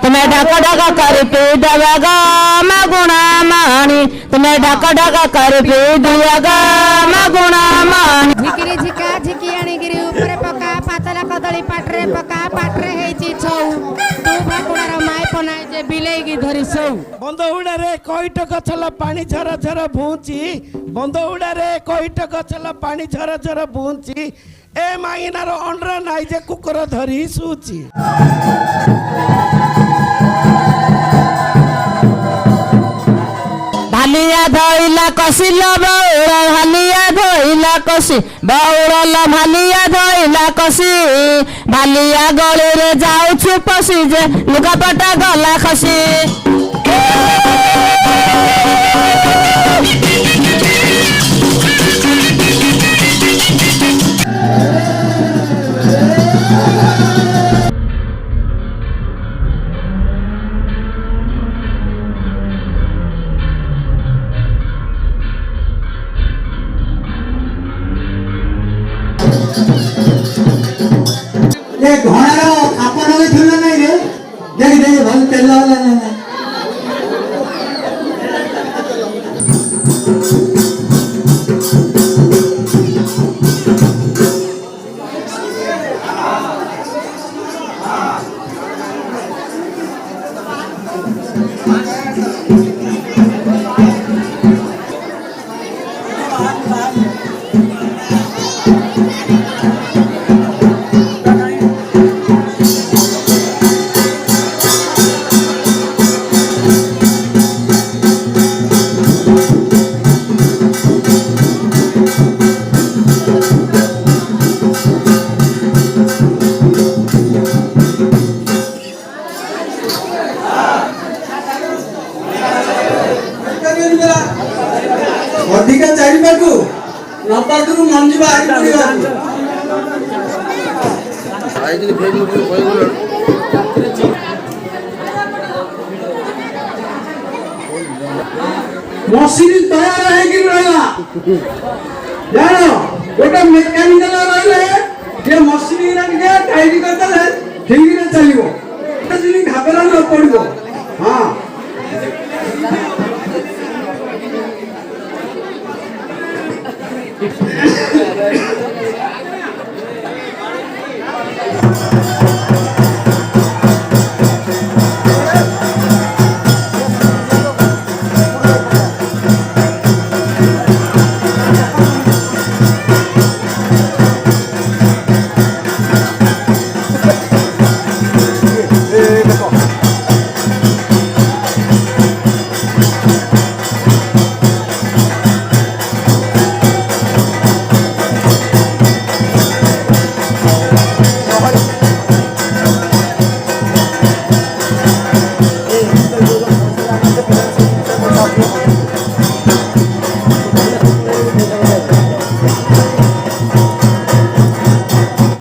तुम्हें ढक ढक कर पी देगा मैं गुणा मानी तुम्हें ढक ढक कर पी देगा मैं गुणा मानी झिकिरी झिका झिकी आनिगिरी ऊपर पका पातला कदली पाटरे पका पाटरे हेची छौ तू भाकुडार माय पनाय जे बिलेगी धरी सौ बंदहुडारे कईट गछला पानी झर झर भूची बंदहुडारे कईट गछला पानी झर झर भूची ए माइनार अंडर नाइ जे कुकुर धरी सूची भालिया धोइला कसिल बौरा भालिया धोइला कसी बौरल भालिया धोइला कसी भालिया गली रे जाउछु पसी जे लुगापटा गला खसी ଘୋଡ଼ାର ଖାପ ଲଗେଇଥିଲ ନାଇଁ ରେ ଦେଖି ଦେଖି ଭଲ ତେଲ ହେଲା ନା ଅଧିକା ଚାରିପାକୁ ନପାଟରୁ ମଞ୍ଜି ବାହାରି ପଡ଼ିବାକୁ ମସିନି ତୟାର ହେଇକି ରହିଲା ଜାଣ ଗୋଟେ ମେକାନିକାଲ ରହିଲେ ଯେ ମସିନି ଟିକେ ଟାଇଟ୍ କରିଦେଲେ ଠିକରେ ଚାଲିବ ଯଦି ଘାବରା ନ ପଡ଼ିବ ହଁ